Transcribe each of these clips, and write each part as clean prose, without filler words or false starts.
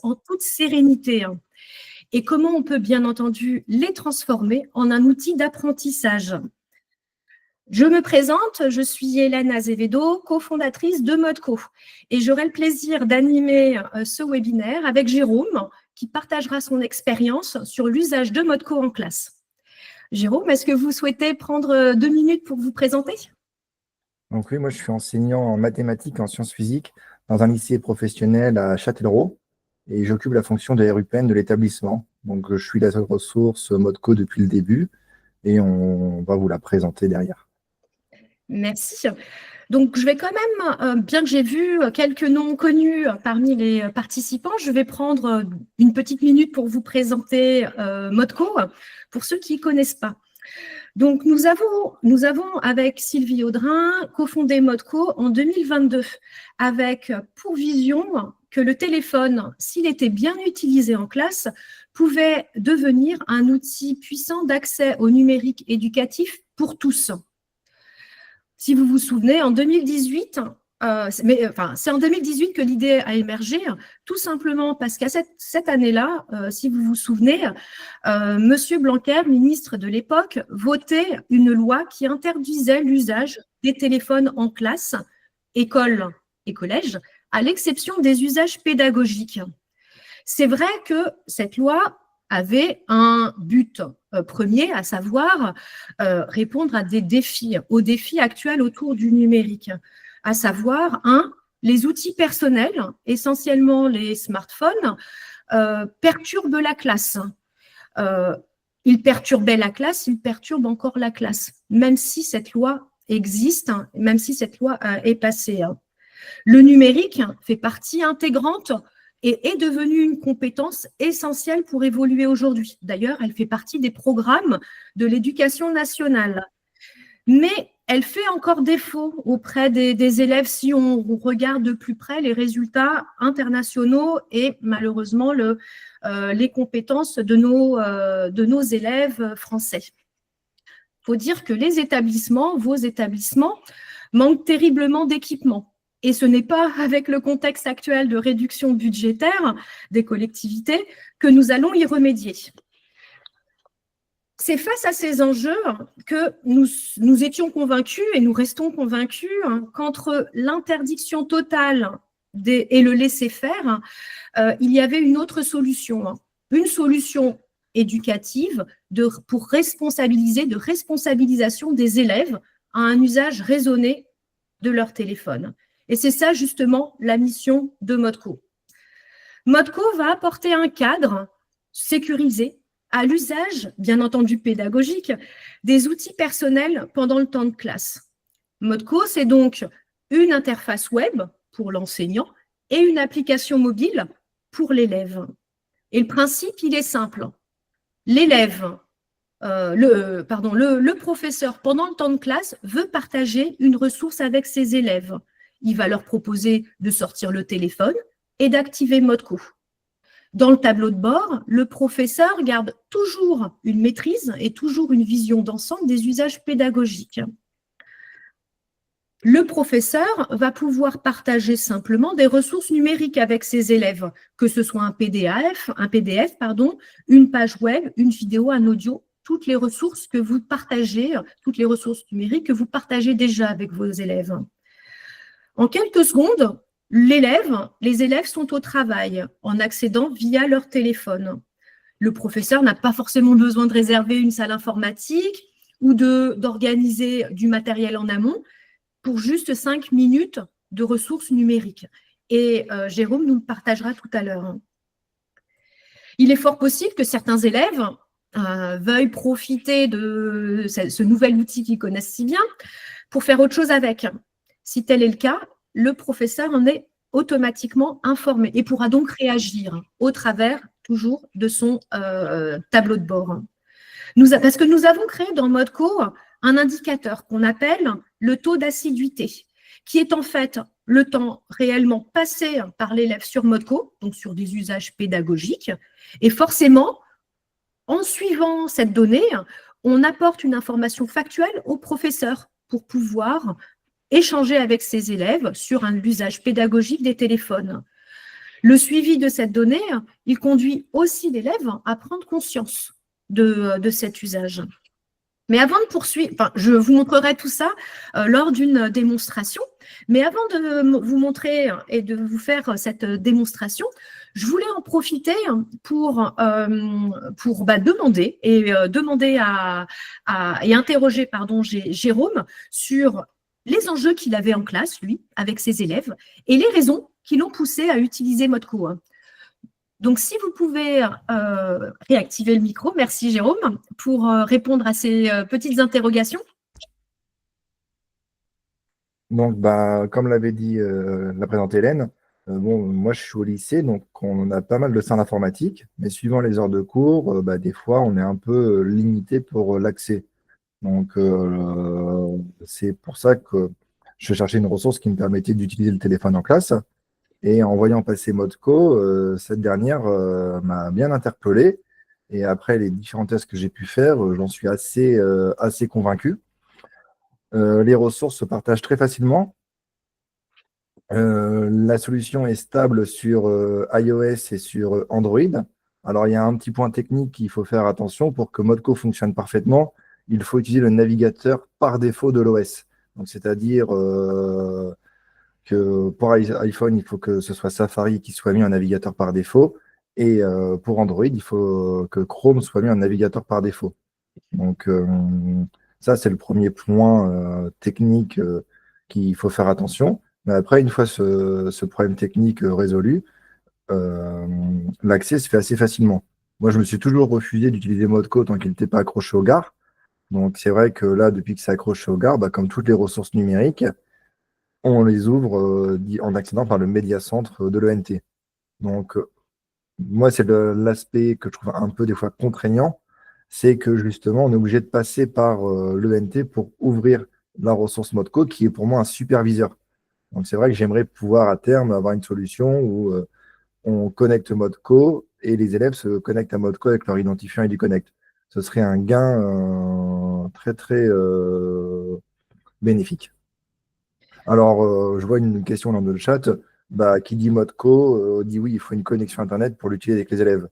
en toute sérénité, hein, et comment on peut bien entendu les transformer en un outil d'apprentissage. Je me présente, je suis Hélène Azevedo, cofondatrice de Modco, et j'aurai le plaisir d'animer ce webinaire avec Jérôme, qui partagera son expérience sur l'usage de Modco en classe. Jérôme, est-ce que vous souhaitez prendre 2 minutes pour vous présenter? Donc oui, moi je suis enseignant en mathématiques et en sciences physiques dans un lycée professionnel à Châtellerault et j'occupe la fonction de RUPN de l'établissement. Donc je suis la ressource Modco depuis le début et on va vous la présenter derrière. Merci. Donc, je vais quand même, bien que j'ai vu quelques noms connus parmi les participants, je vais prendre une petite minute pour vous présenter Modco, pour ceux qui ne connaissent pas. Donc, nous avons avec Sylvie Audrin cofondé Modco en 2022 avec pour vision que le téléphone, s'il était bien utilisé en classe, pouvait devenir un outil puissant d'accès au numérique éducatif pour tous. Si vous vous souvenez, en 2018, c'est en 2018 que l'idée a émergé, tout simplement parce qu'à cette année-là, si vous vous souvenez, Monsieur Blanquer, ministre de l'époque, votait une loi qui interdisait l'usage des téléphones en classe, école et collège, à l'exception des usages pédagogiques. C'est vrai que cette loi avait un but premier, à savoir répondre à aux défis actuels autour du numérique, à savoir, les outils personnels, essentiellement les smartphones, perturbent la classe. Ils perturbaient la classe, ils perturbent encore la classe, même si cette loi existe, même si cette loi est passée. Le numérique fait partie intégrante et est devenue une compétence essentielle pour évoluer aujourd'hui. D'ailleurs, elle fait partie des programmes de l'éducation nationale. Mais elle fait encore défaut auprès des élèves si on regarde de plus près les résultats internationaux et malheureusement les compétences de nos élèves français. Il faut dire que vos établissements, manquent terriblement d'équipements. Et ce n'est pas avec le contexte actuel de réduction budgétaire des collectivités que nous allons y remédier. C'est face à ces enjeux que nous étions convaincus et nous restons convaincus qu'entre l'interdiction totale et le laisser-faire, il y avait une autre solution, une solution éducative de responsabilisation des élèves à un usage raisonné de leur téléphone. Et c'est ça, justement, la mission de Modco. Modco va apporter un cadre sécurisé à l'usage, bien entendu pédagogique, des outils personnels pendant le temps de classe. Modco, c'est donc une interface web pour l'enseignant et une application mobile pour l'élève. Et le principe, il est simple. L'élève, le professeur, pendant le temps de classe, veut partager une ressource avec ses élèves. Il va leur proposer de sortir le téléphone et d'activer Modco. Dans le tableau de bord, le professeur garde toujours une maîtrise et toujours une vision d'ensemble des usages pédagogiques. Le professeur va pouvoir partager simplement des ressources numériques avec ses élèves, que ce soit un PDF, une page web, une vidéo, un audio, toutes les ressources que vous partagez, toutes les ressources numériques que vous partagez déjà avec vos élèves. En quelques secondes, les élèves sont au travail en accédant via leur téléphone. Le professeur n'a pas forcément besoin de réserver une salle informatique ou d'organiser du matériel en amont pour juste 5 minutes de ressources numériques. Et Jérôme nous le partagera tout à l'heure. Il est fort possible que certains élèves veuillent profiter de ce nouvel outil qu'ils connaissent si bien pour faire autre chose avec. Si tel est le cas, le professeur en est automatiquement informé et pourra donc réagir au travers toujours de son tableau de bord. Parce que nous avons créé dans Modco un indicateur qu'on appelle le taux d'assiduité, qui est en fait le temps réellement passé par l'élève sur Modco, donc sur des usages pédagogiques. Et forcément, en suivant cette donnée, on apporte une information factuelle au professeur pour pouvoir échanger avec ses élèves sur l'usage pédagogique des téléphones. Le suivi de cette donnée, il conduit aussi l'élève à prendre conscience de cet usage. Mais avant de poursuivre, enfin, je vous montrerai tout ça lors d'une démonstration. Mais avant de vous montrer et de vous faire cette démonstration, je voulais en profiter pour demander et interroger Jérôme sur les enjeux qu'il avait en classe, lui, avec ses élèves, et les raisons qui l'ont poussé à utiliser Modco. Donc, si vous pouvez réactiver le micro, merci Jérôme, pour répondre à ces petites interrogations. Donc, comme l'avait dit la présente Hélène, moi je suis au lycée, donc on a pas mal de salles informatiques, mais suivant les heures de cours, des fois on est un peu limité pour l'accès. Donc, c'est pour ça que je cherchais une ressource qui me permettait d'utiliser le téléphone en classe. Et en voyant passer Modco, cette dernière m'a bien interpellé. Et après les différents tests que j'ai pu faire, j'en suis assez convaincu. Les ressources se partagent très facilement. La solution est stable sur iOS et sur Android. Alors, il y a un petit point technique qu'il faut faire attention pour que Modco fonctionne parfaitement. Il faut utiliser le navigateur par défaut de l'OS. Donc, c'est-à-dire que pour iPhone, il faut que ce soit Safari qui soit mis en navigateur par défaut. Et pour Android, il faut que Chrome soit mis en navigateur par défaut. Donc, ça, c'est le premier point technique qu'il faut faire attention. Mais après, une fois ce problème technique résolu, l'accès se fait assez facilement. Moi, je me suis toujours refusé d'utiliser Modco tant qu'il n'était pas accroché au gare. Donc, c'est vrai que là, depuis que c'est accroché au gare, comme toutes les ressources numériques, on les ouvre en accédant par le médiacentre de l'ENT. Donc, moi, c'est l'aspect que je trouve un peu des fois contraignant, c'est que justement, on est obligé de passer par l'ENT pour ouvrir la ressource Modco, qui est pour moi un superviseur. Donc, c'est vrai que j'aimerais pouvoir à terme avoir une solution où on connecte Modco et les élèves se connectent à Modco avec leur identifiant ID Connect. Ce serait un gain très, très bénéfique. Alors, je vois une question dans le chat. Qui dit Modco dit oui, il faut une connexion Internet pour l'utiliser avec les élèves.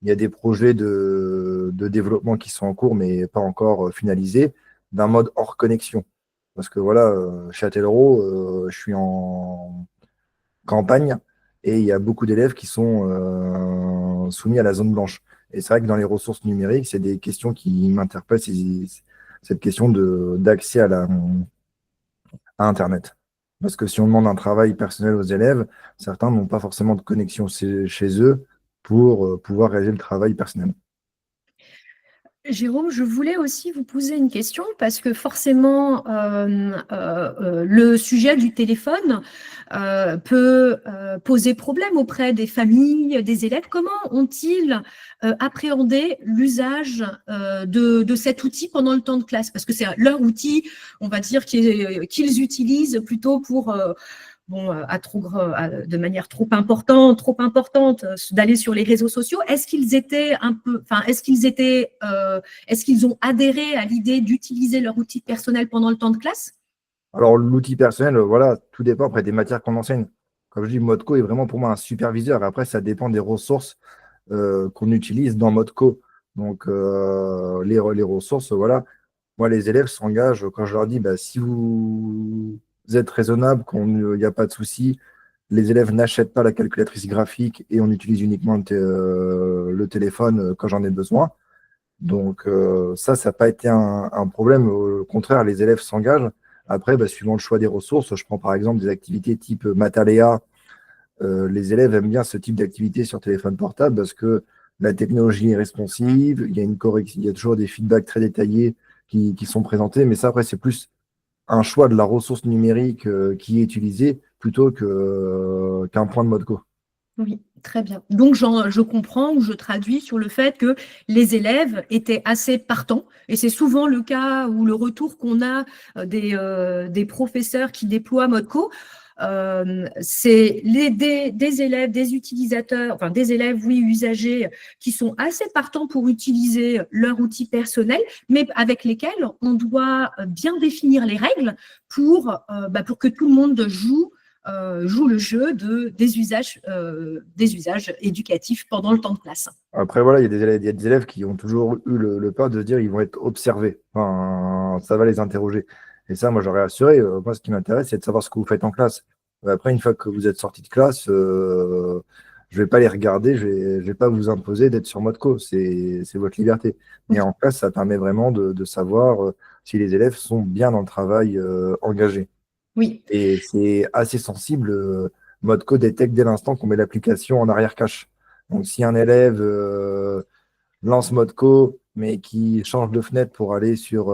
Il y a des projets de développement qui sont en cours, mais pas encore finalisés, d'un mode hors connexion. Parce que voilà, Châtellerault, je suis en campagne et il y a beaucoup d'élèves qui sont soumis à la zone blanche. Et c'est vrai que dans les ressources numériques, c'est des questions qui m'interpellent, cette question d'accès à Internet. Parce que si on demande un travail personnel aux élèves, certains n'ont pas forcément de connexion chez eux pour pouvoir réaliser le travail personnel. Jérôme, je voulais aussi vous poser une question parce que forcément, le sujet du téléphone peut poser problème auprès des familles, des élèves. Comment ont-ils appréhendé l'usage de cet outil pendant le temps de classe? Parce que c'est leur outil, on va dire, qu'ils utilisent plutôt pour… de manière trop importante, d'aller sur les réseaux sociaux. Est-ce qu'ils ont adhéré à l'idée d'utiliser leur outil personnel pendant le temps de classe? Alors, l'outil personnel, voilà, tout dépend après des matières qu'on enseigne. Comme je dis, Modco est vraiment pour moi un superviseur. Après, ça dépend des ressources qu'on utilise dans Modco. Donc, les ressources, voilà. Moi, les élèves s'engagent quand je leur dis, si vous êtes raisonnable, qu'il n'y a pas de souci, les élèves n'achètent pas la calculatrice graphique et on utilise uniquement le téléphone quand j'en ai besoin. Donc, ça n'a pas été un problème. Au contraire, les élèves s'engagent. Après, suivant le choix des ressources, je prends par exemple des activités type Mataléa. Les élèves aiment bien ce type d'activité sur téléphone portable parce que la technologie est responsive, il y a il y a toujours des feedbacks très détaillés qui sont présentés, mais ça, après, c'est plus un choix de la ressource numérique qui est utilisée plutôt qu'un point de Modco. Oui, très bien. Donc, je comprends ou je traduis sur le fait que les élèves étaient assez partants, et c'est souvent le cas ou le retour qu'on a des professeurs qui déploient Modco. C'est des élèves, des utilisateurs, enfin des élèves, oui, usagers, qui sont assez partants pour utiliser leur outil personnel, mais avec lesquels on doit bien définir les règles pour que tout le monde joue joue le jeu des usages éducatifs pendant le temps de classe. Après, voilà, il y a des élèves qui ont toujours eu le peur de se dire ils vont être observés. Enfin, ça va les interroger. Et ça, moi, j'aurais assuré. Moi, ce qui m'intéresse, c'est de savoir ce que vous faites en classe. Après, une fois que vous êtes sorti de classe, je vais pas les regarder, je vais pas vous imposer d'être sur mode co. C'est votre liberté. Mais en classe, ça permet vraiment de savoir si les élèves sont bien dans le travail engagé. Oui, Et c'est assez sensible. Modco détecte dès l'instant qu'on met l'application en arrière-cache. Donc, si un élève lance Modco, mais qui change de fenêtre pour aller sur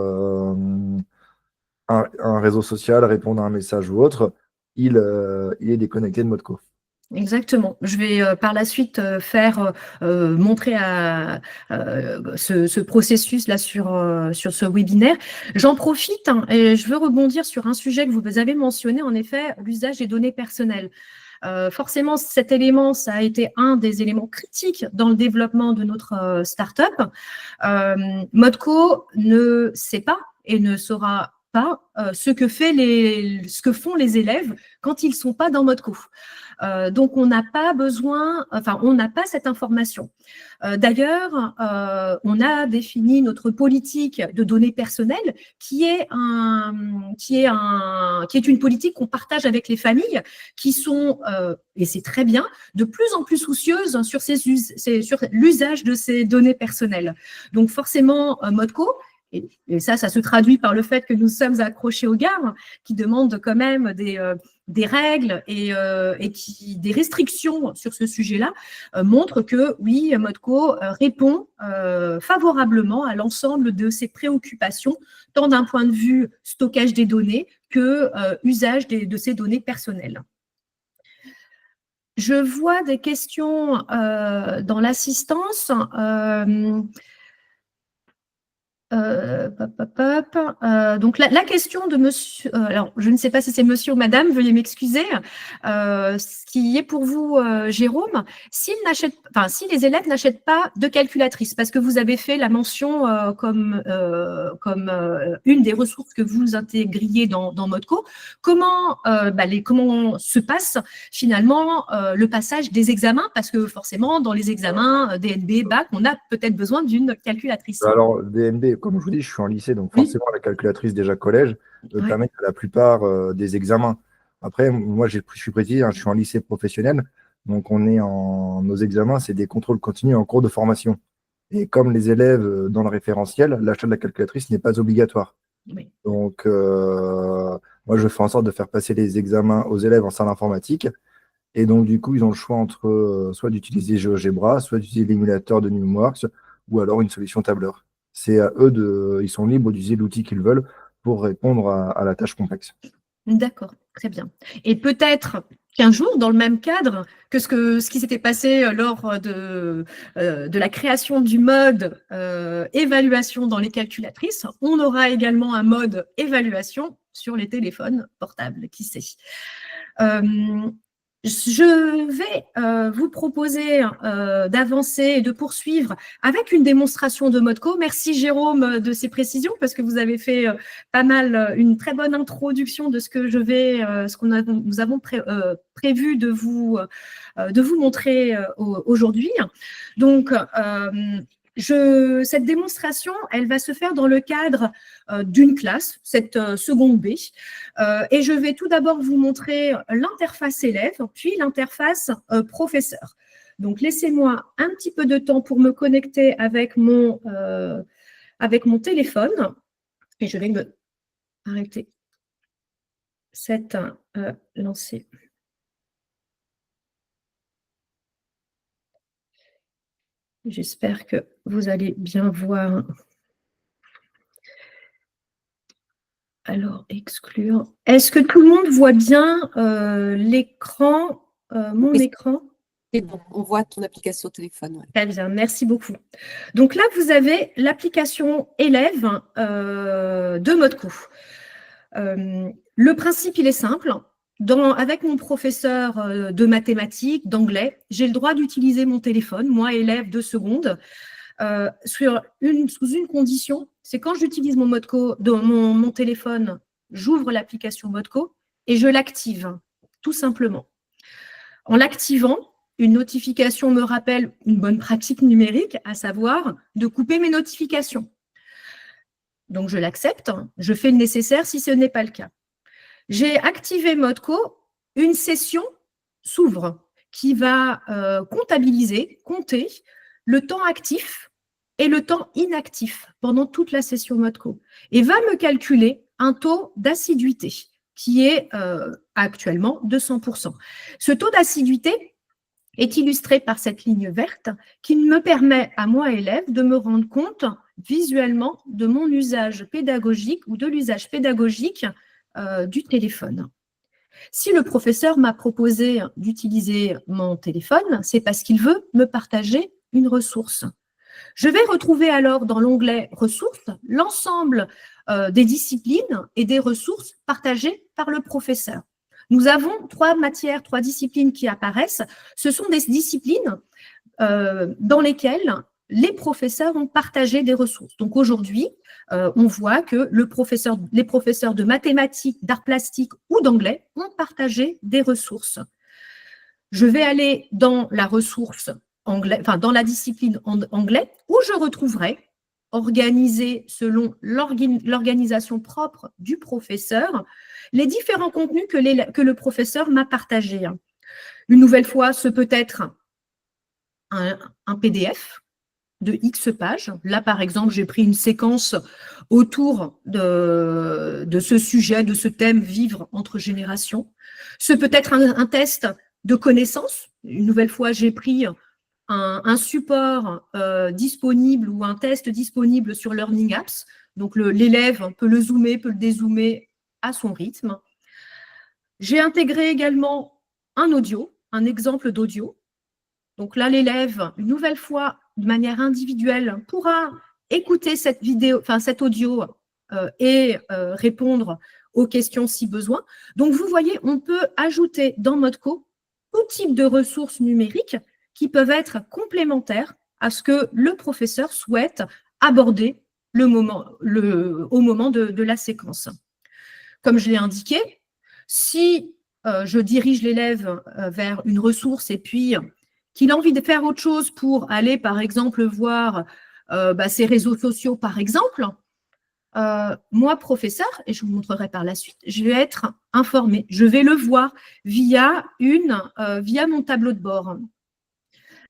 un réseau social, répondre à un message ou autre, il est déconnecté de Modco. exactement. Je vais par la suite montrer ce processus-là sur ce webinaire. J'en profite et je veux rebondir sur un sujet que vous avez mentionné, en effet, l'usage des données personnelles. Forcément, cet élément, ça a été un des éléments critiques dans le développement de notre start-up. Modco ne sait pas et ne saura pas ce que font les élèves quand ils ne sont pas dans Modco. Donc, on n'a pas cette information. D'ailleurs, on a défini notre politique de données personnelles qui est une politique qu'on partage avec les familles qui sont, et c'est très bien, de plus en plus soucieuses sur l'usage de ces données personnelles. Donc, forcément, Modco, et ça se traduit par le fait que nous sommes accrochés aux gares, qui demandent quand même des règles et des restrictions sur ce sujet-là, montrent que oui, Modco répond favorablement à l'ensemble de ces préoccupations, tant d'un point de vue stockage des données que usage de ces données personnelles. Je vois des questions dans l'assistance. Donc la question de monsieur, alors je ne sais pas si c'est monsieur ou madame, veuillez m'excuser, ce qui est pour vous, Jérôme, si les élèves n'achètent pas de calculatrice, parce que vous avez fait la mention comme une des ressources que vous intégriez dans Modco, comment se passe finalement le passage des examens, parce que forcément dans les examens DNB, BAC, on a peut-être besoin d'une calculatrice. Alors, DNB, comme je vous dis, je suis en lycée, donc Oui. forcément, la calculatrice déjà collège Ouais. permet à la plupart des examens. Après, moi, je suis précis, je suis en lycée professionnel, donc nos examens, c'est des contrôles continus en cours de formation. Et comme les élèves dans le référentiel, l'achat de la calculatrice n'est pas obligatoire. Oui. Donc, moi, je fais en sorte de faire passer les examens aux élèves en salle informatique. Et donc, du coup, ils ont le choix entre soit d'utiliser GeoGebra, soit d'utiliser l'émulateur de Numworks, ou alors une solution tableur. C'est à eux ils sont libres d'utiliser l'outil qu'ils veulent pour répondre à la tâche complexe. D'accord, très bien. Et peut-être qu'un jour, dans le même cadre que ce qui s'était passé lors de la création du mode évaluation dans les calculatrices, on aura également un mode évaluation sur les téléphones portables, qui sait. Je vais vous proposer d'avancer et de poursuivre avec une démonstration de Modco. Merci Jérôme de ces précisions parce que vous avez fait une très bonne introduction de ce que nous avons prévu de vous montrer aujourd'hui. Donc, cette démonstration, elle va se faire dans le cadre d'une classe, cette seconde B. Et je vais tout d'abord vous montrer l'interface élève, puis l'interface professeur. Donc, laissez-moi un petit peu de temps pour me connecter avec mon téléphone. Et je vais me arrêter cette lancée. J'espère que vous allez bien voir. Alors, exclure. Est-ce que tout le monde voit bien l'écran, mon écran? C'est bon, on voit ton application téléphone. Ouais. Très bien, merci beaucoup. Donc là, vous avez l'application élève de Modco. Le principe, il est simple. Avec mon professeur de mathématiques, d'anglais, j'ai le droit d'utiliser mon téléphone, moi, élève de seconde, sous une condition, c'est quand j'utilise mon Modco, mon téléphone, j'ouvre l'application Modco et je l'active. tout simplement. En l'activant, une notification me rappelle une bonne pratique numérique, à savoir de couper mes notifications. Donc, je l'accepte, je fais le nécessaire si ce n'est pas le cas. J'ai activé Modco, une session s'ouvre qui va compter le temps actif et le temps inactif pendant toute la session Modco et va me calculer un taux d'assiduité qui est actuellement de 100%. Ce taux d'assiduité est illustré par cette ligne verte qui me permet à moi, élève, de me rendre compte visuellement de mon usage pédagogique ou de l'usage pédagogique du téléphone. Si le professeur m'a proposé d'utiliser mon téléphone, c'est parce qu'il veut me partager une ressource. Je vais retrouver alors dans l'onglet « Ressources » l'ensemble des disciplines et des ressources partagées par le professeur. Nous avons 3 matières, 3 disciplines qui apparaissent. Ce sont des disciplines dans lesquelles les professeurs ont partagé des ressources. Donc aujourd'hui, on voit que les professeurs de mathématiques, d'art plastique ou d'anglais ont partagé des ressources. Je vais aller dans la ressource anglais, enfin dans la discipline anglais, où je retrouverai, organisé selon l'organisation propre du professeur, les différents contenus que le professeur m'a partagés. Une nouvelle fois, ce peut être un PDF de X pages. Là, par exemple, j'ai pris une séquence autour de ce sujet, de ce thème « Vivre entre générations ». Ce peut être un test de connaissances. Une nouvelle fois, j'ai pris un support disponible ou un test disponible sur Learning Apps. Donc, l'élève peut le zoomer, peut le dézoomer à son rythme. J'ai intégré également un audio, un exemple d'audio. Donc là, l'élève, une nouvelle fois, de manière individuelle, pourra écouter cette vidéo, enfin cet audio et répondre aux questions si besoin. Donc, vous voyez, on peut ajouter dans Modco tout type de ressources numériques qui peuvent être complémentaires à ce que le professeur souhaite aborder au moment de la séquence. Comme je l'ai indiqué, si je dirige l'élève vers une ressource et puis qu'il a envie de faire autre chose pour aller, par exemple, voir ses réseaux sociaux, par exemple, moi, professeur, et je vous montrerai par la suite, je vais être informée. Je vais le voir via mon tableau de bord.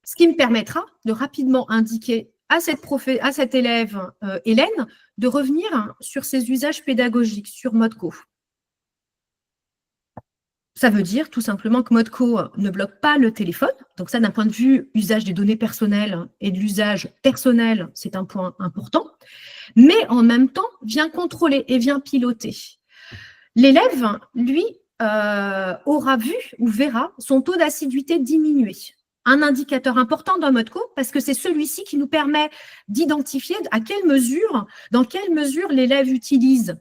Ce qui me permettra de rapidement indiquer à cet élève, Hélène, de revenir sur ses usages pédagogiques sur Modco. Ça veut dire tout simplement que Modco ne bloque pas le téléphone. Donc ça, d'un point de vue usage des données personnelles et de l'usage personnel, c'est un point important. Mais en même temps, vient contrôler et vient piloter. L'élève, lui, aura vu ou verra son taux d'assiduité diminuer. Un indicateur important dans Modco, parce que c'est celui-ci qui nous permet d'identifier dans quelle mesure l'élève utilise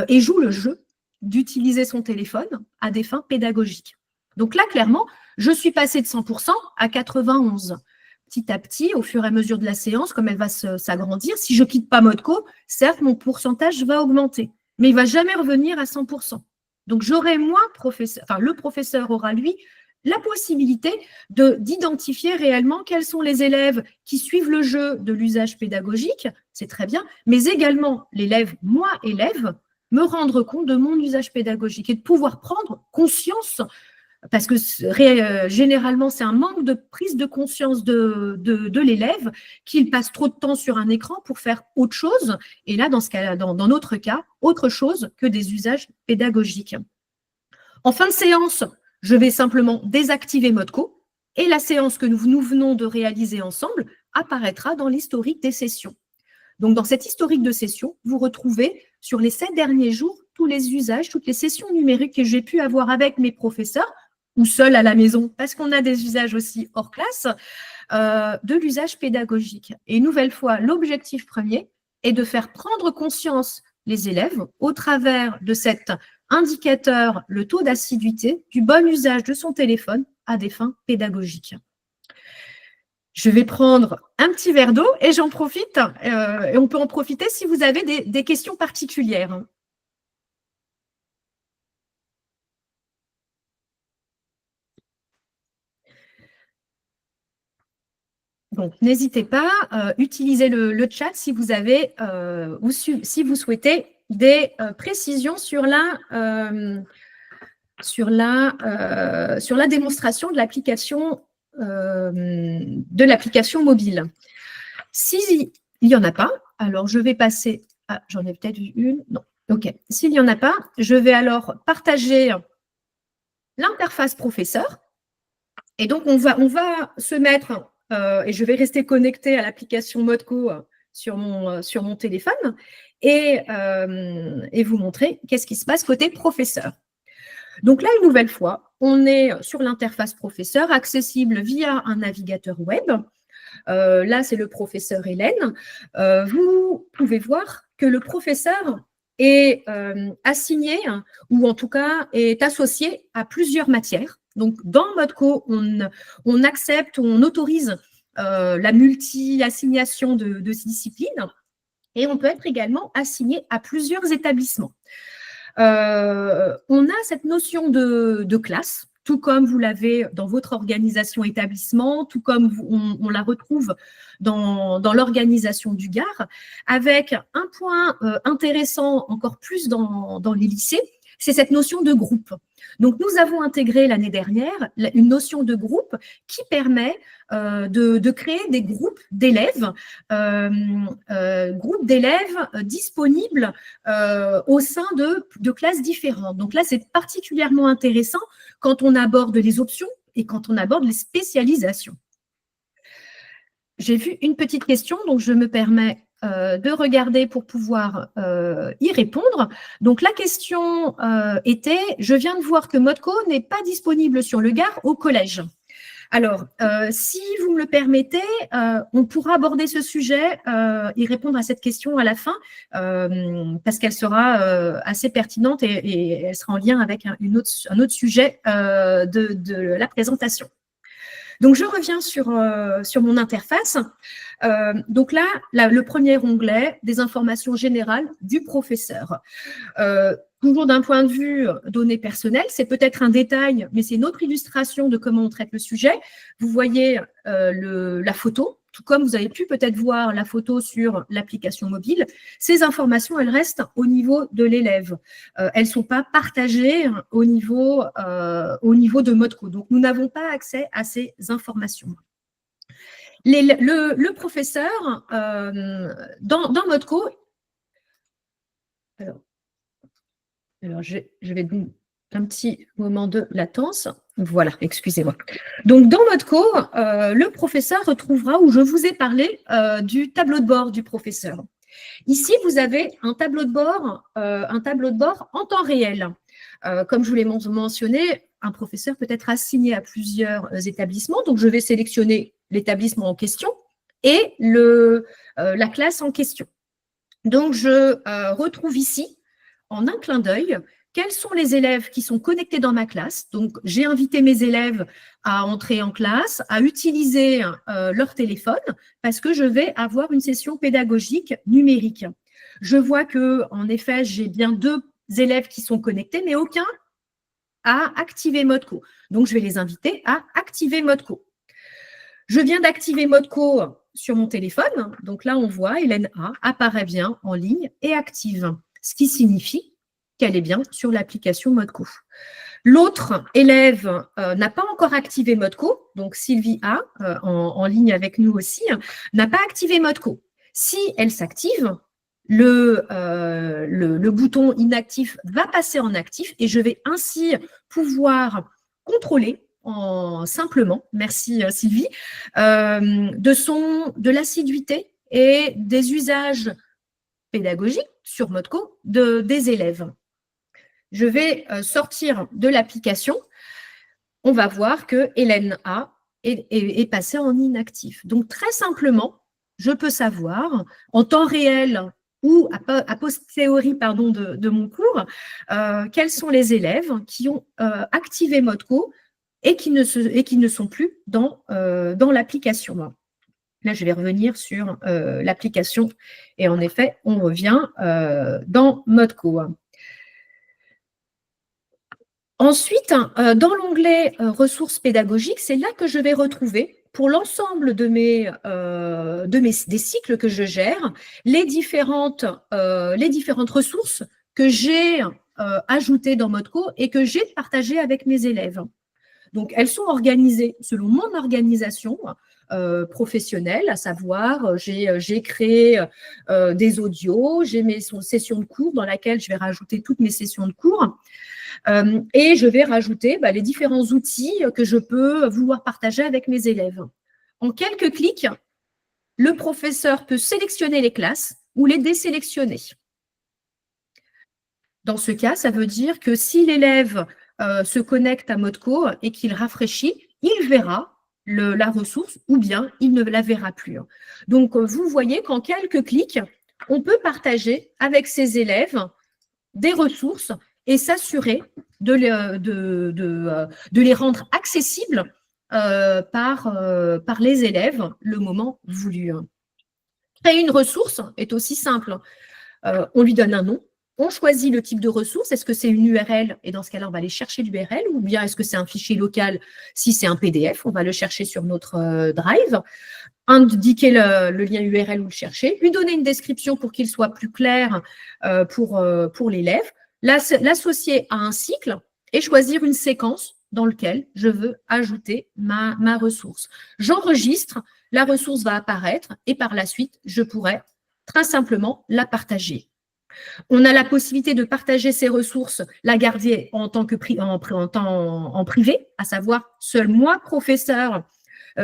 et joue le jeu d'utiliser son téléphone à des fins pédagogiques. Donc là, clairement, je suis passée de 100% à 91. Petit à petit, au fur et à mesure de la séance, comme elle va s'agrandir, si je ne quitte pas Modco, certes, mon pourcentage va augmenter, mais il ne va jamais revenir à 100%. Donc, j'aurai moins le professeur aura, lui, la possibilité d'identifier réellement quels sont les élèves qui suivent le jeu de l'usage pédagogique, c'est très bien, mais également l'élève, moi, élève, me rendre compte de mon usage pédagogique et de pouvoir prendre conscience, parce que généralement, c'est un manque de prise de conscience de l'élève qu'il passe trop de temps sur un écran pour faire autre chose, et là, dans notre cas, autre chose que des usages pédagogiques. En fin de séance, je vais simplement désactiver Modco et la séance que nous venons de réaliser ensemble apparaîtra dans l'historique des sessions. Donc, dans cet historique de session, vous retrouvez sur les 7 derniers jours tous les usages, toutes les sessions numériques que j'ai pu avoir avec mes professeurs ou seuls à la maison, parce qu'on a des usages aussi hors classe, de l'usage pédagogique. Et une nouvelle fois, l'objectif premier est de faire prendre conscience les élèves au travers de cet indicateur, le taux d'assiduité, du bon usage de son téléphone à des fins pédagogiques. Je vais prendre un petit verre d'eau et j'en profite, et on peut en profiter si vous avez des questions particulières. Donc, n'hésitez pas, utilisez le chat si vous avez ou si vous souhaitez des précisions sur la démonstration de l'application mobile. S'il n'y en a pas, alors je vais passer à… J'en ai peut-être vu une. Non. OK. S'il n'y en a pas, je vais alors partager l'interface professeur. Et donc, on va se mettre, et je vais rester connectée à l'application Modco sur mon téléphone et vous montrer qu'est-ce qui se passe côté professeur. Donc là, une nouvelle fois, on est sur l'interface professeur, accessible via un navigateur web. Là, c'est le professeur Hélène. Vous pouvez voir que le professeur est assigné, ou en tout cas est associé à plusieurs matières. Donc, dans Modco, on accepte, on autorise la multi-assignation de disciplines et on peut être également assigné à plusieurs établissements. On a cette notion de classe, tout comme vous l'avez dans votre organisation établissement, tout comme on la retrouve dans l'organisation du GAR, avec un point intéressant encore plus dans les lycées, c'est cette notion de groupe. Donc, nous avons intégré l'année dernière une notion de groupe qui permet de créer des groupes d'élèves disponibles au sein de classes différentes. Donc là, c'est particulièrement intéressant quand on aborde les options et quand on aborde les spécialisations. J'ai vu une petite question, donc je me permets de regarder pour pouvoir y répondre. Donc, la question était, je viens de voir que Modco n'est pas disponible sur le GAR au collège. Alors, si vous me le permettez, on pourra aborder ce sujet et répondre à cette question à la fin, parce qu'elle sera assez pertinente et elle sera en lien avec un autre sujet de la présentation. Donc, je reviens sur mon interface. Donc là, le premier onglet, des informations générales du professeur. Toujours d'un point de vue données personnelles, c'est peut-être un détail, mais c'est une autre illustration de comment on traite le sujet. Vous voyez la photo, tout comme vous avez pu peut-être voir la photo sur l'application mobile. Ces informations, elles restent au niveau de l'élève. Elles ne sont pas partagées au niveau de Modco. Donc, nous n'avons pas accès à ces informations. Le professeur, dans Modco, alors je vais un petit moment de latence. Voilà, excusez-moi. Donc, dans Modco, le professeur retrouvera, où je vous ai parlé du tableau de bord du professeur. Ici, vous avez un tableau de bord en temps réel. Comme je vous l'ai mentionné, un professeur peut être assigné à plusieurs établissements. Donc, je vais sélectionner l'établissement en question et la classe en question. Donc, je retrouve ici, en un clin d'œil, quels sont les élèves qui sont connectés dans ma classe. Donc, j'ai invité mes élèves à entrer en classe, à utiliser leur téléphone, parce que je vais avoir une session pédagogique numérique. Je vois qu'en effet, j'ai bien 2 élèves qui sont connectés, mais aucun a activé Modco. Donc, je vais les inviter à activer Modco. Je viens d'activer Modco sur mon téléphone. Donc là, on voit Hélène A apparaît bien en ligne et active, ce qui signifie qu'elle est bien sur l'application Modco. L'autre élève n'a pas encore activé Modco, donc Sylvie A, en ligne avec nous aussi, n'a pas activé Modco. Si elle s'active, le bouton inactif va passer en actif et je vais ainsi pouvoir contrôler simplement, merci Sylvie, de l'assiduité et des usages pédagogiques sur Modco des élèves. Je vais sortir de l'application. On va voir que Hélène A est passée en inactif. Donc, très simplement, je peux savoir en temps réel ou a posteriori de mon cours, quels sont les élèves qui ont activé Modco et qui ne sont plus dans l'application. Là, je vais revenir sur l'application et en effet, on revient dans Modco. Ensuite, dans l'onglet ressources pédagogiques, c'est là que je vais retrouver pour l'ensemble des cycles que je gère, les différentes ressources que j'ai ajoutées dans Modco et que j'ai partagées avec mes élèves. Donc, elles sont organisées selon mon organisation professionnelle, à savoir, j'ai créé des audios, j'ai mes sessions de cours dans lesquelles je vais rajouter toutes mes sessions de cours. Et je vais rajouter les différents outils que je peux vouloir partager avec mes élèves. En quelques clics, le professeur peut sélectionner les classes ou les désélectionner. Dans ce cas, ça veut dire que si l'élève se connecte à Modco et qu'il rafraîchit, il verra la ressource ou bien il ne la verra plus. Donc, vous voyez qu'en quelques clics, on peut partager avec ses élèves des ressources et s'assurer de les rendre accessibles par les élèves le moment voulu. Créer une ressource est aussi simple. On lui donne un nom, on choisit le type de ressource. Est-ce que c'est une URL? Et dans ce cas-là, on va aller chercher l'URL. Ou bien est-ce que c'est un fichier local? Si c'est un PDF, on va le chercher sur notre Drive. Indiquer le lien URL ou le chercher. Lui donner une description pour qu'il soit plus clair pour l'élève. L'associer à un cycle et choisir une séquence dans laquelle je veux ajouter ma ressource. J'enregistre, la ressource va apparaître et par la suite, je pourrai très simplement la partager. On a la possibilité de partager ces ressources, la garder en privé, à savoir seul moi, professeur,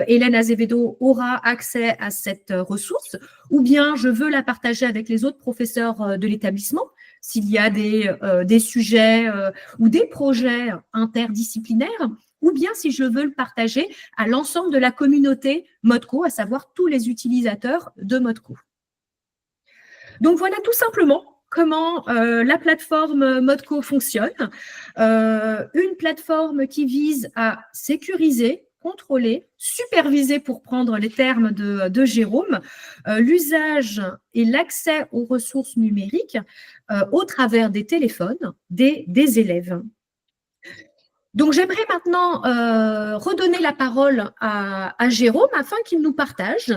Hélène Azevedo, aura accès à cette ressource, ou bien je veux la partager avec les autres professeurs de l'établissement, s'il y a des sujets ou des projets interdisciplinaires, ou bien si je veux le partager à l'ensemble de la communauté Modco, à savoir tous les utilisateurs de Modco. Donc voilà tout simplement comment la plateforme Modco fonctionne. Une plateforme qui vise à sécuriser, contrôler, superviser, pour prendre les termes de Jérôme, l'usage et l'accès aux ressources numériques au travers des téléphones des élèves. Donc, j'aimerais maintenant redonner la parole à Jérôme afin qu'il nous partage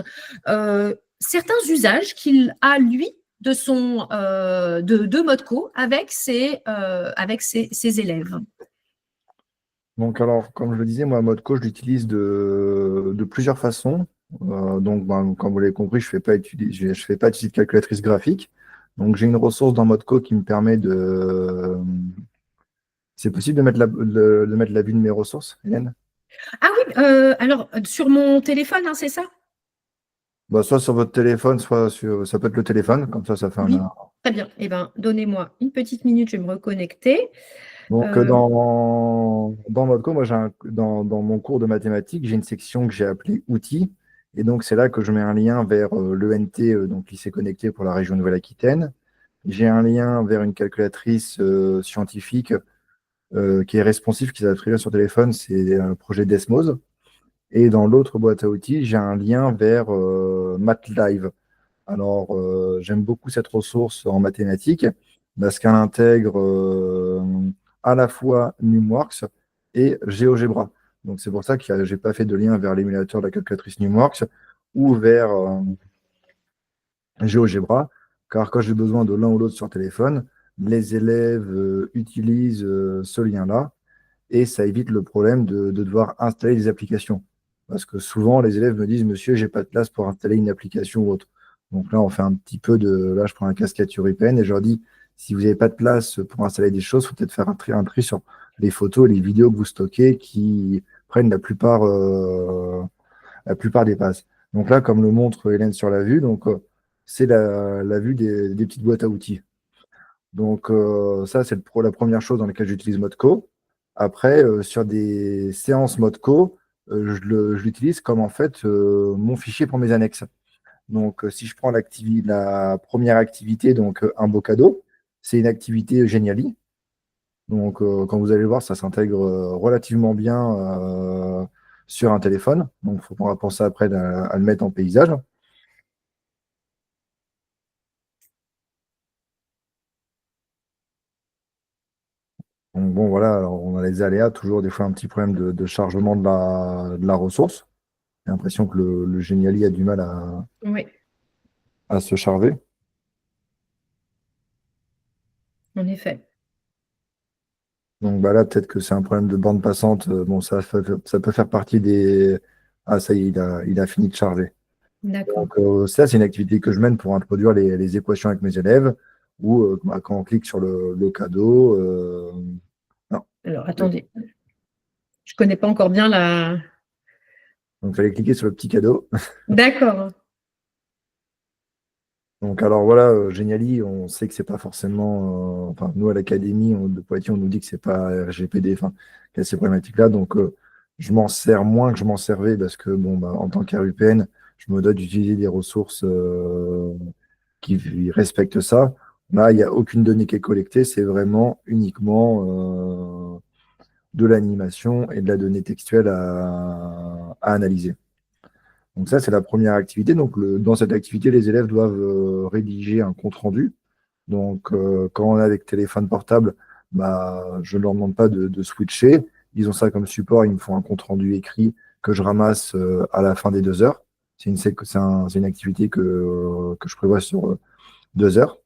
certains usages qu'il a, lui, de Modco avec ses élèves. Donc, alors, comme je le disais, moi, Modco, je l'utilise de plusieurs façons. Donc, comme vous l'avez compris, je ne fais pas d'utiliser de calculatrice graphique. Donc, j'ai une ressource dans Modco qui me permet de… C'est possible de mettre la vue de mes ressources, Hélène? Ah oui, alors, sur mon téléphone, hein, c'est ça? Soit sur votre téléphone, soit sur… Ça peut être le téléphone, comme ça fait Oui, un… très bien. Eh bien, donnez-moi une petite minute, je vais me reconnecter. Donc, dans Modco, moi, dans mon cours de mathématiques, j'ai une section que j'ai appelée outils. Et donc, c'est là que je mets un lien vers l'ENT, donc lycée connecté pour la région Nouvelle-Aquitaine. J'ai un lien vers une calculatrice scientifique qui est responsive, qui s'adapte très bien sur téléphone. C'est un projet Desmos. Et dans l'autre boîte à outils, j'ai un lien vers MATLIVE. Alors, j'aime beaucoup cette ressource en mathématiques parce qu'elle intègre à la fois NumWorks et GeoGebra. Donc, c'est pour ça que je n'ai pas fait de lien vers l'émulateur de la calculatrice NumWorks ou vers GeoGebra, car quand j'ai besoin de l'un ou l'autre sur téléphone, les élèves utilisent ce lien-là et ça évite le problème de devoir installer des applications. Parce que souvent, les élèves me disent, monsieur, j'ai pas de place pour installer une application ou autre. Donc là, on fait un petit peu de… Là, je prends un casquette européenne et je leur dis, si vous n'avez pas de place pour installer des choses, il faut peut-être faire un tri sur les photos et les vidéos que vous stockez qui prennent la plupart des passes. Donc là, comme le montre Hélène sur la vue, donc c'est la vue des petites boîtes à outils. Donc ça, c'est la première chose dans laquelle j'utilise Modco. Après, sur des séances Modco, je l'utilise comme en fait mon fichier pour mes annexes. Donc, si je prends la première activité, donc un beau cadeau, c'est une activité Geniali. Donc, quand vous allez voir, ça s'intègre relativement bien sur un téléphone. Donc, il faudra penser après à le mettre en paysage. Donc, bon, voilà, alors, on a les aléas, toujours des fois un petit problème de chargement de la ressource. J'ai l'impression que le Geniali a du mal Oui, à se charger. en effet. Donc bah là, peut-être que c'est un problème de bande passante. Bon, ça peut faire partie des... Ah, ça y est, il a fini de charger. D'accord. Donc ça, c'est une activité que je mène pour introduire les équations avec mes élèves, ou bah, quand on clique sur le cadeau... non. Alors, attendez. Je ne connais pas encore bien la... Donc, il fallait cliquer sur le petit cadeau. D'accord. Donc, alors voilà, Geniali, on sait que c'est pas forcément. Enfin, nous, à l'Académie de Poitiers, on nous dit que c'est pas RGPD, enfin, qu'il y a ces problématiques-là. Donc, je m'en sers moins que je m'en servais parce que, bon, bah, en tant qu'RUPN, je me dois d'utiliser des ressources qui respectent ça. Là, il n'y a aucune donnée qui est collectée, c'est vraiment uniquement de l'animation et de la donnée textuelle à analyser. Donc ça, c'est la première activité. Donc dans cette activité, les élèves doivent rédiger un compte-rendu. Donc quand on est avec téléphone portable, bah, je ne leur demande pas de switcher. Ils ont ça comme support, ils me font un compte-rendu écrit que je ramasse à la fin des 2 heures. C'est une activité que je prévois sur 2 heures.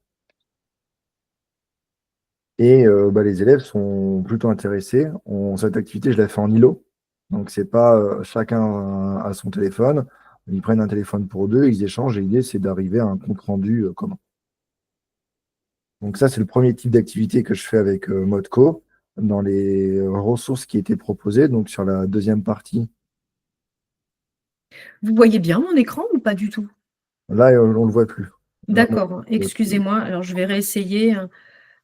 Et bah, les élèves sont plutôt intéressés. Cette activité, je la fais en îlot. Donc, c'est pas chacun à son téléphone. Ils prennent un téléphone pour deux, ils échangent et l'idée, c'est d'arriver à un compte rendu commun. Donc, ça, c'est le premier type d'activité que je fais avec Modco dans les ressources qui étaient proposées. Donc, sur la deuxième partie, Vous voyez bien mon écran ou pas du tout? là, on ne le voit plus. Là, D'accord. Excusez-moi. Alors, je vais réessayer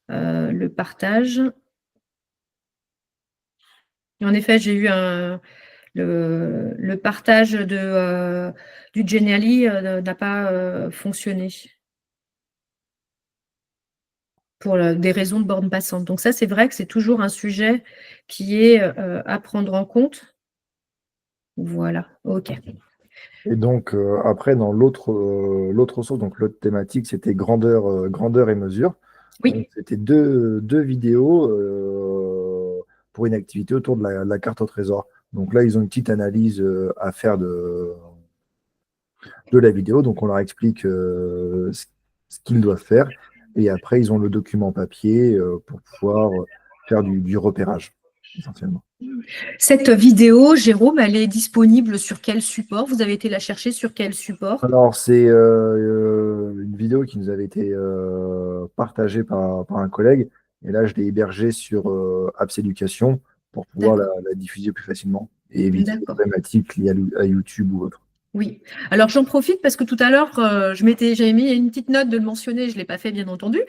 le partage. En effet, j'ai eu le partage du Geniali n'a pas fonctionné pour des raisons de borne passante. Donc ça, c'est vrai que c'est toujours un sujet qui est à prendre en compte. Voilà, OK. et donc, après, dans l'autre ressource, donc l'autre thématique, c'était grandeur et mesure. Donc, Oui, c'était deux vidéos pour une activité autour de la carte au trésor. Donc là, ils ont une petite analyse à faire de la vidéo. Donc, on leur explique ce qu'ils doivent faire. Et après, ils ont le document papier pour pouvoir faire du repérage, essentiellement. cette vidéo, Jérôme, elle est disponible sur quel support? Vous avez été la chercher sur quel support? Alors, c'est une vidéo qui nous avait été partagée par un collègue. Et là, je l'ai hébergée sur Apps Éducation pour pouvoir D'accord, la diffuser plus facilement et éviter les d'accord. problématiques liées à YouTube ou autre. Oui. Alors j'en profite parce que tout à l'heure, j'avais mis une petite note de le mentionner, je ne l'ai pas fait bien entendu.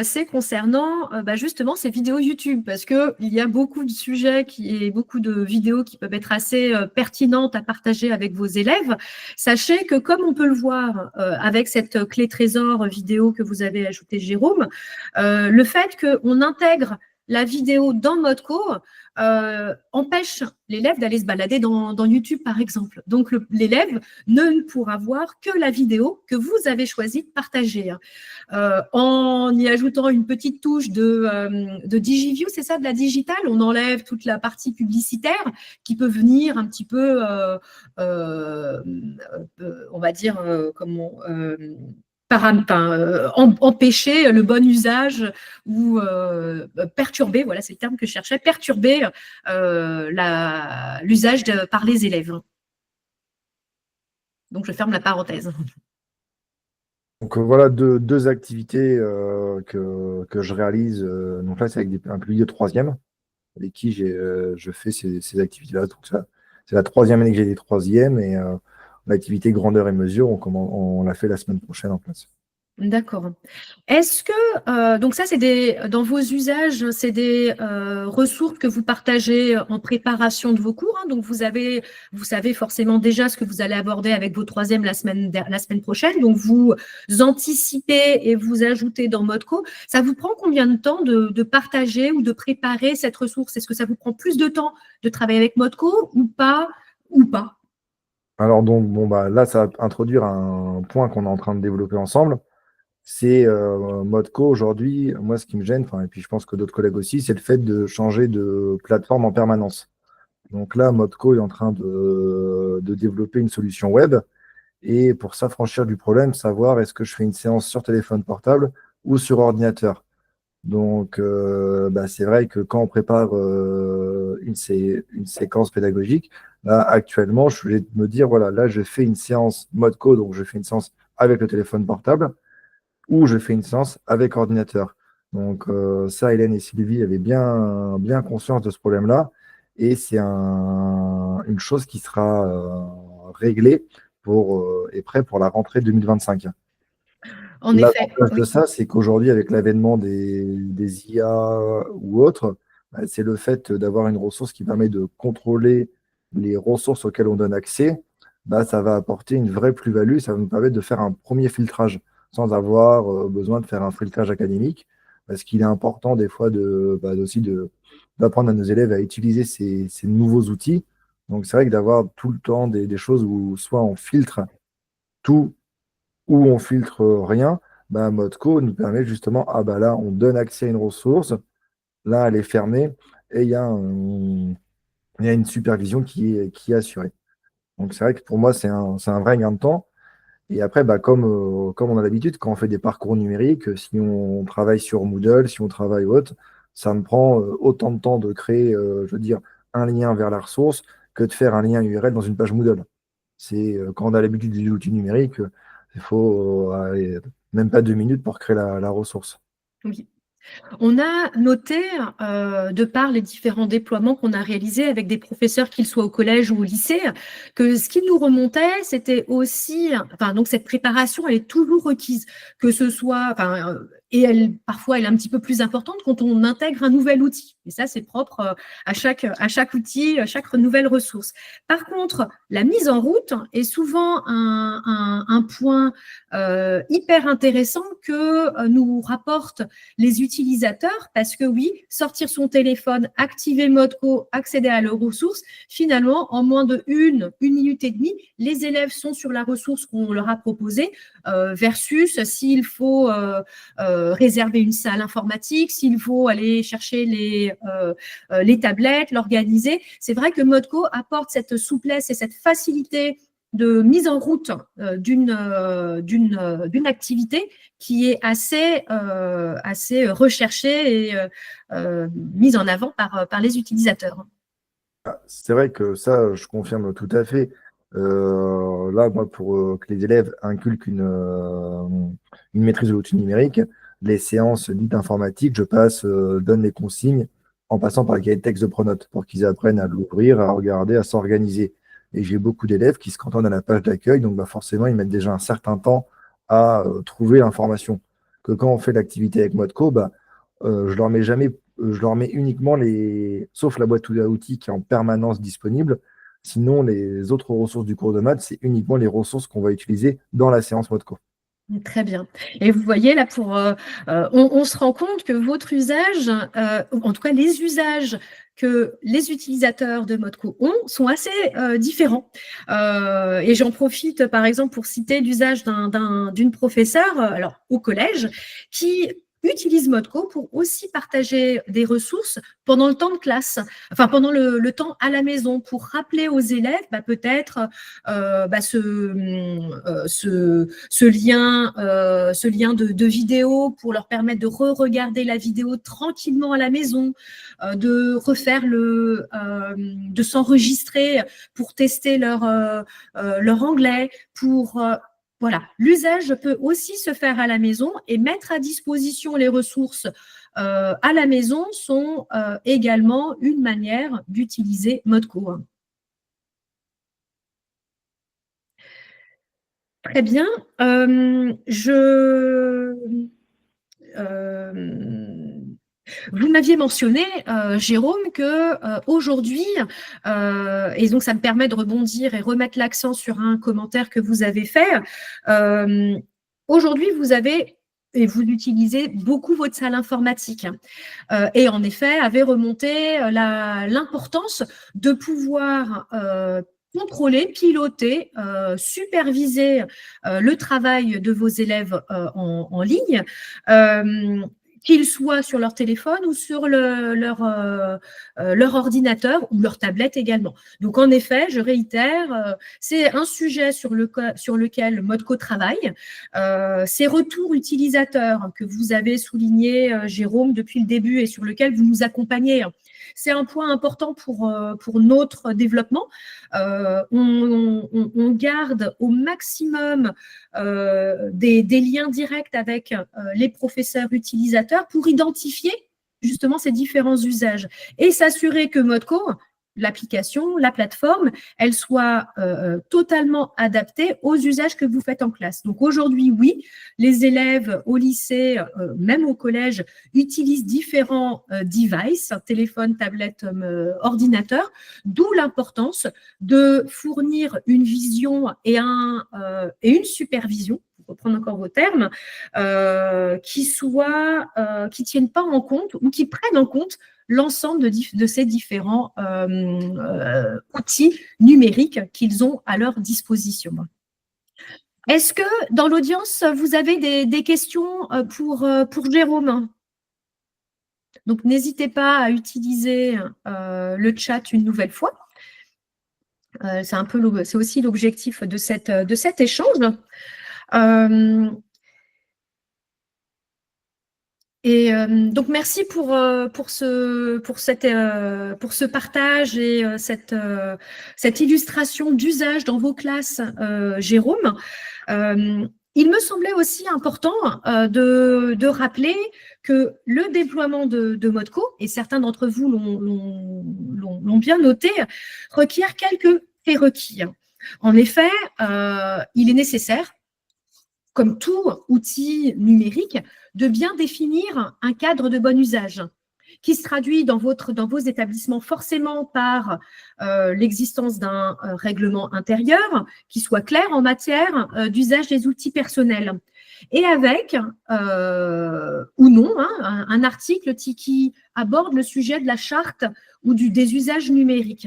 C'est concernant justement ces vidéos YouTube, parce qu'il y a beaucoup de sujets et beaucoup de vidéos qui peuvent être assez pertinentes à partager avec vos élèves. Sachez que comme on peut le voir avec cette clé trésor vidéo que vous avez ajoutée, Jérôme, le fait qu'on intègre la vidéo dans Modco empêche l'élève d'aller se balader dans YouTube, par exemple. Donc, l'élève ne pourra voir que la vidéo que vous avez choisi de partager. En y ajoutant une petite touche de DigiView, c'est ça, de la digitale, on enlève toute la partie publicitaire qui peut venir un petit peu, on va dire, empêcher le bon usage ou perturber, voilà, c'est le terme que je cherchais, perturber l'usage par les élèves. Donc, je ferme la parenthèse. Donc voilà deux activités que je réalise. Donc là, c'est avec un public de troisième avec qui je fais ces activités-là. Donc ça, c'est la troisième année que j'ai des troisièmes et l'activité grandeur et mesure, on l'a fait la semaine prochaine en place. D'accord. Est-ce que, donc ça, dans vos usages, c'est des ressources que vous partagez en préparation de vos cours, hein, donc vous savez forcément déjà ce que vous allez aborder avec vos troisièmes la semaine prochaine, donc vous anticipez et vous ajoutez dans Modco. Ça vous prend combien de temps de partager ou de préparer cette ressource? Est-ce que ça vous prend plus de temps de travailler avec Modco ou pas? Alors donc, bon, bah, là, ça va introduire un point qu'on est en train de développer ensemble. C'est Modco aujourd'hui, moi ce qui me gêne, et puis je pense que d'autres collègues aussi, c'est le fait de changer de plateforme en permanence. Donc là, Modco est en train de développer une solution web. Et pour s'affranchir du problème, savoir est-ce que je fais une séance sur téléphone portable ou sur ordinateur. Donc, c'est vrai que quand on prépare une séquence pédagogique, là, actuellement, je vais me dire, voilà, là, je fais une séance Modco, donc je fais une séance avec le téléphone portable ou je fais une séance avec ordinateur. Donc, ça, Hélène et Sylvie avaient bien conscience de ce problème-là. Et c'est une chose qui sera réglée et prêt pour la rentrée 2025. En effet, L'avantage de oui. ça, c'est qu'aujourd'hui, avec l'avènement des IA ou autres, c'est le fait d'avoir une ressource qui permet de contrôler les ressources auxquelles on donne accès. Ça va apporter une vraie plus-value. Ça va nous permettre de faire un premier filtrage sans avoir besoin de faire un filtrage académique. Parce qu'il est important des fois aussi d'apprendre à nos élèves à utiliser ces nouveaux outils. Donc c'est vrai que d'avoir tout le temps des choses où soit on filtre tout où on filtre rien, Modco nous permet justement, là, on donne accès à une ressource, là, elle est fermée, et il y a une supervision qui est assurée. Donc c'est vrai que pour moi, c'est un vrai gain de temps. Et après, comme on a l'habitude, quand on fait des parcours numériques, si on travaille sur Moodle, si on travaille autre, ça me prend autant de temps de créer, je veux dire, un lien vers la ressource que de faire un lien URL dans une page Moodle. Quand on a l'habitude des outils numériques, il faut même pas 2 minutes pour créer la ressource. Oui. On a noté, de par les différents déploiements qu'on a réalisés avec des professeurs, qu'ils soient au collège ou au lycée, que ce qui nous remontait, c'était aussi, donc cette préparation, elle est toujours requise, que ce soit, et parfois, elle est un petit peu plus importante quand on intègre un nouvel outil. Et ça, c'est propre à chaque outil, à chaque nouvelle ressource. Par contre, la mise en route est souvent un point hyper intéressant que nous rapportent les utilisateurs, parce que oui, sortir son téléphone, activer Modco, accéder à leurs ressources, finalement, en moins de une minute et demie, les élèves sont sur la ressource qu'on leur a proposée, versus s'il faut réserver une salle informatique, s'il faut aller chercher les tablettes, l'organiser. C'est vrai que Modco apporte cette souplesse et cette facilité de mise en route d'une activité qui est assez recherchée et mise en avant par les utilisateurs. C'est vrai que ça, je confirme tout à fait. Là, moi, pour que les élèves inculquent une maîtrise de l'outil numérique, les séances dites informatiques, donne les consignes en passant par le cahier de texte de Pronote pour qu'ils apprennent à l'ouvrir, à regarder, à s'organiser. Et j'ai beaucoup d'élèves qui se cantonnent à la page d'accueil, donc forcément, ils mettent déjà un certain temps à trouver l'information. Que quand on fait l'activité avec Modco, je leur mets jamais je leur mets uniquement sauf la boîte à outils qui est en permanence disponible. Sinon, les autres ressources du cours de maths, c'est uniquement les ressources qu'on va utiliser dans la séance Modco. Très bien. Et vous voyez là, on se rend compte que votre usage, en tout cas les usages que les utilisateurs de Modco sont assez différents. Et j'en profite par exemple pour citer l'usage d'une professeure, alors au collège, qui utilise Modco pour aussi partager des ressources pendant le temps de classe, pendant le temps à la maison, pour rappeler aux élèves peut-être ce lien de vidéo, pour leur permettre de re-regarder la vidéo tranquillement à la maison, de refaire de s'enregistrer pour tester leur anglais, voilà, l'usage peut aussi se faire à la maison, et mettre à disposition les ressources à la maison sont également une manière d'utiliser Modco. Très bien. Vous m'aviez mentionné, Jérôme, que aujourd'hui, et donc ça me permet de rebondir et remettre l'accent sur un commentaire que vous avez fait. Aujourd'hui, et vous utilisez beaucoup votre salle informatique. Et en effet, avait remonté l'importance de pouvoir contrôler, piloter, superviser le travail de vos élèves en ligne. qu'ils soient sur leur téléphone ou sur leur ordinateur ou leur tablette également. Donc, en effet, je réitère, c'est un sujet sur lequel Modco travaille. Ces retours utilisateurs que vous avez soulignés, Jérôme, depuis le début et sur lequel vous nous accompagnez, c'est un point important pour notre développement. On garde au maximum des liens directs avec les professeurs utilisateurs pour identifier justement ces différents usages et s'assurer que Modco, l'application, la plateforme, elle soit totalement adaptée aux usages que vous faites en classe. Donc aujourd'hui, oui, les élèves au lycée, même au collège, utilisent différents devices, téléphone, tablette, ordinateur, d'où l'importance de fournir une vision et une supervision, pour reprendre encore vos termes, qui tiennent pas en compte ou qui prennent en compte l'ensemble de ces différents outils numériques qu'ils ont à leur disposition. Est-ce que dans l'audience, vous avez des questions pour Jérôme? Donc, n'hésitez pas à utiliser le chat une nouvelle fois. C'est aussi l'objectif de cet échange. Et donc, merci pour ce partage et cette illustration d'usage dans vos classes, Jérôme. Il me semblait aussi important de rappeler que le déploiement de Modco, et certains d'entre vous l'ont bien noté, requiert quelques prérequis. En effet, il est nécessaire, comme tout outil numérique, de bien définir un cadre de bon usage qui se traduit dans vos établissements forcément par l'existence d'un règlement intérieur qui soit clair en matière d'usage des outils personnels et avec, ou non, un article qui aborde le sujet de la charte ou des usages numériques.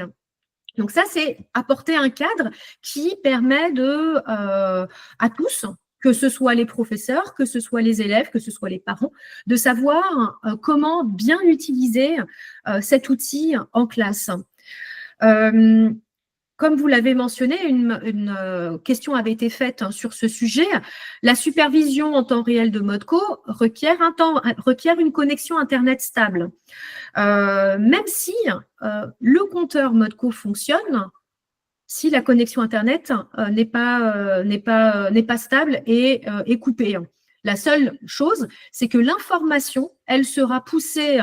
Donc ça, c'est apporter un cadre qui permet à tous, que ce soit les professeurs, que ce soit les élèves, que ce soit les parents, de savoir comment bien utiliser cet outil en classe. Comme vous l'avez mentionné, une question avait été faite sur ce sujet. La supervision en temps réel de Modco requiert une connexion Internet stable. Même si le compteur Modco fonctionne, si la connexion Internet n'est pas stable et est coupée. La seule chose, c'est que l'information, elle sera poussée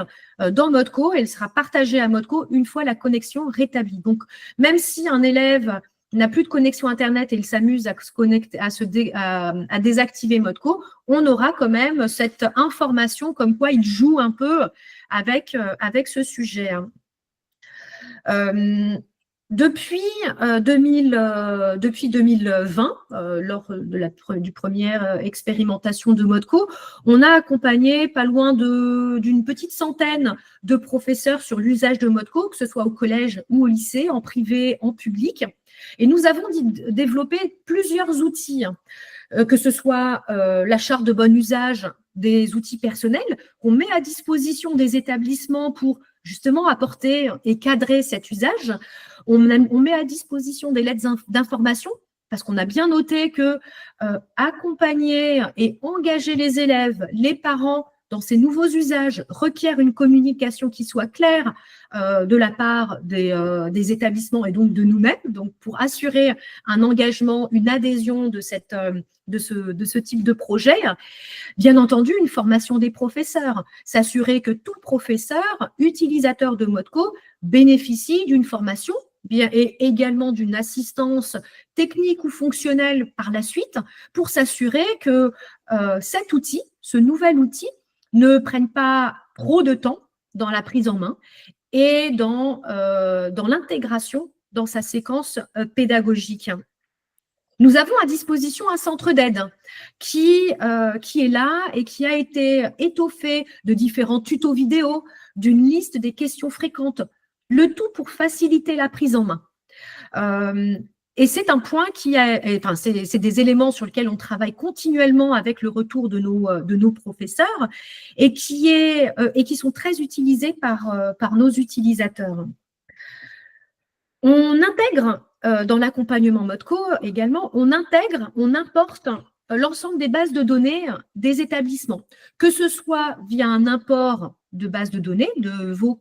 dans Modco, elle sera partagée à Modco une fois la connexion rétablie. Donc, même si un élève n'a plus de connexion Internet et il s'amuse à se connecter, à désactiver Modco, on aura quand même cette information comme quoi il joue un peu avec ce sujet. Depuis 2020, lors du première expérimentation de Modco, on a accompagné pas loin d'une petite centaine de professeurs sur l'usage de Modco, que ce soit au collège ou au lycée, en privé, en public. Et nous avons développé plusieurs outils, que ce soit la charte de bon usage des outils personnels qu'on met à disposition des établissements pour justement apporter et cadrer cet usage. On met à disposition des lettres d'information parce qu'on a bien noté que accompagner et engager les élèves, les parents dans ces nouveaux usages requiert une communication qui soit claire de la part des établissements et donc de nous-mêmes, donc pour assurer un engagement, une adhésion de ce type de projet. Bien entendu, une formation des professeurs, s'assurer que tout professeur utilisateur de Modco bénéficie d'une formation et également d'une assistance technique ou fonctionnelle par la suite pour s'assurer que cet outil, ce nouvel outil, ne prenne pas trop de temps dans la prise en main et dans l'intégration dans sa séquence pédagogique. Nous avons à disposition un centre d'aide qui est là et qui a été étoffé de différents tutos vidéo, d'une liste des questions fréquentes, le tout pour faciliter la prise en main. Et c'est un point enfin, c'est des éléments sur lesquels on travaille continuellement avec le retour de nos professeurs et qui sont très utilisés par nos utilisateurs. On intègre dans l'accompagnement ModCo également, on importe l'ensemble des bases de données des établissements, que ce soit via un import de bases de données de vos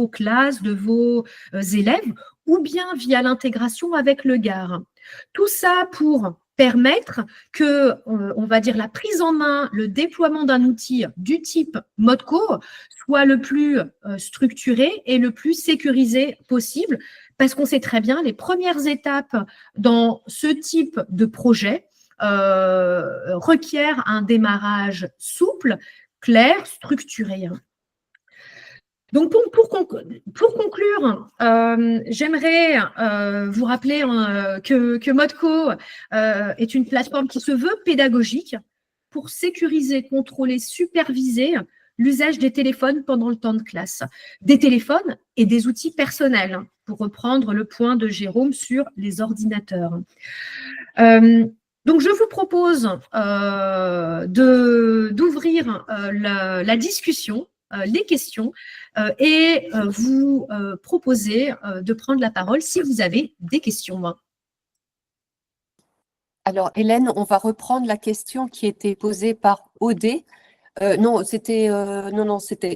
classes, de vos élèves, ou bien via l'intégration avec le GAR. Tout ça pour permettre que, on va dire, la prise en main, le déploiement d'un outil du type ModCo soit le plus structuré et le plus sécurisé possible, parce qu'on sait très bien les premières étapes dans ce type de projet requièrent un démarrage souple, clair, structuré. Donc, pour conclure, j'aimerais vous rappeler que ModCo est une plateforme qui se veut pédagogique pour sécuriser, contrôler, superviser l'usage des téléphones pendant le temps de classe, des téléphones et des outils personnels, pour reprendre le point de Jérôme sur les ordinateurs. Donc, je vous propose d'ouvrir la discussion, les questions, et vous proposer de prendre la parole si vous avez des questions. Alors, Hélène, on va reprendre la question qui était posée par Odé. C'était,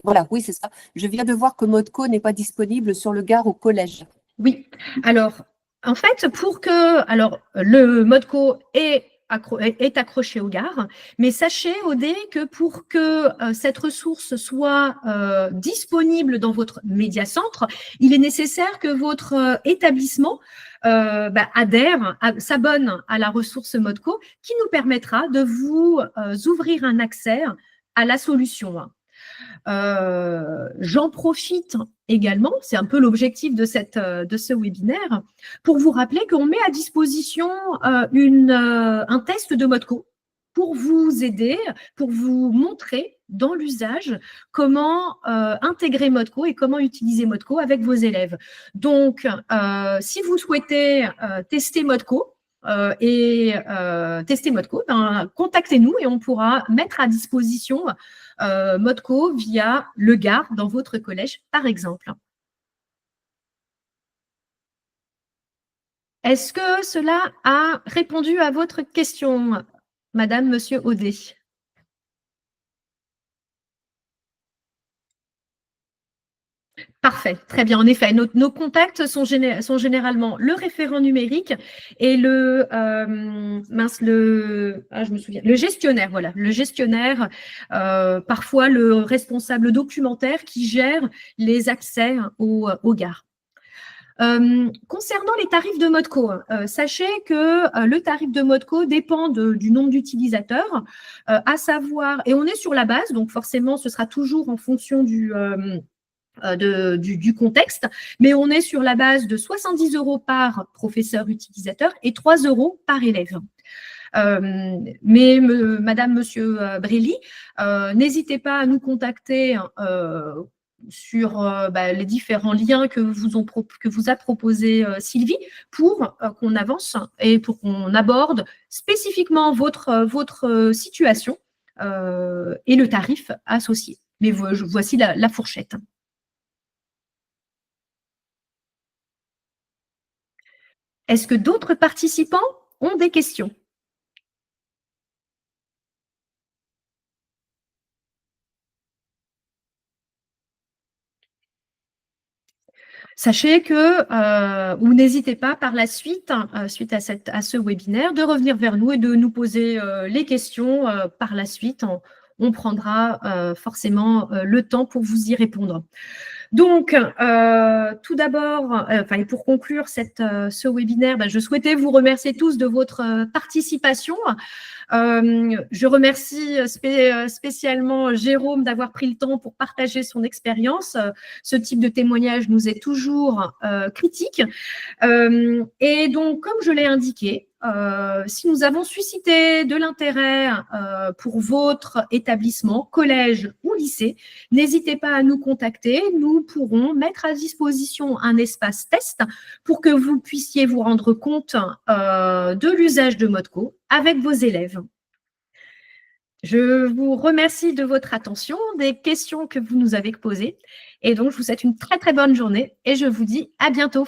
voilà, oui, c'est ça. Je viens de voir que ModCo n'est pas disponible sur le GAR au collège. Oui, alors, en fait, le ModCo est accroché au GAR, mais sachez, Odé, que pour que cette ressource soit disponible dans votre médiacentre, il est nécessaire que votre établissement s'abonne à la ressource ModCo, qui nous permettra de vous ouvrir un accès à la solution. J'en profite également, c'est un peu l'objectif de ce webinaire, pour vous rappeler qu'on met à disposition un test de ModCo pour vous aider, pour vous montrer dans l'usage comment intégrer ModCo et comment utiliser ModCo avec vos élèves. Donc, si vous souhaitez tester ModCo, contactez-nous et on pourra mettre à disposition ModCo via le GAR dans votre collège, par exemple. Est-ce que cela a répondu à votre question, Madame, Monsieur Odé? Parfait, très bien. En effet, nos contacts sont généralement le référent numérique et le gestionnaire. Voilà, le gestionnaire, parfois le responsable documentaire qui gère les accès au GAR. Concernant les tarifs de ModCo, sachez que le tarif de ModCo dépend du nombre d'utilisateurs, à savoir, et on est sur la base, donc forcément ce sera toujours en fonction du contexte, mais on est sur la base de 70 € par professeur utilisateur et 3 € par élève. Mais Madame, Monsieur Brély, n'hésitez pas à nous contacter sur les différents liens que vous a proposé Sylvie pour qu'on avance et pour qu'on aborde spécifiquement votre situation et le tarif associé. Mais voici la fourchette. Est-ce que d'autres participants ont des questions? Sachez que vous n'hésitez pas par la suite, suite à ce webinaire, de revenir vers nous et de nous poser les questions par la suite. On prendra forcément le temps pour vous y répondre. Donc, tout d'abord, et pour conclure ce webinaire, je souhaitais vous remercier tous de votre participation. Je remercie spécialement Jérôme d'avoir pris le temps pour partager son expérience. Ce type de témoignage nous est toujours critique. Et donc, comme je l'ai indiqué, si nous avons suscité de l'intérêt pour votre établissement, collège ou lycée, n'hésitez pas à nous contacter. Nous pourrons mettre à disposition un espace test pour que vous puissiez vous rendre compte de l'usage de Modco avec vos élèves. Je vous remercie de votre attention, des questions que vous nous avez posées. Et donc, je vous souhaite une très, très bonne journée et je vous dis à bientôt.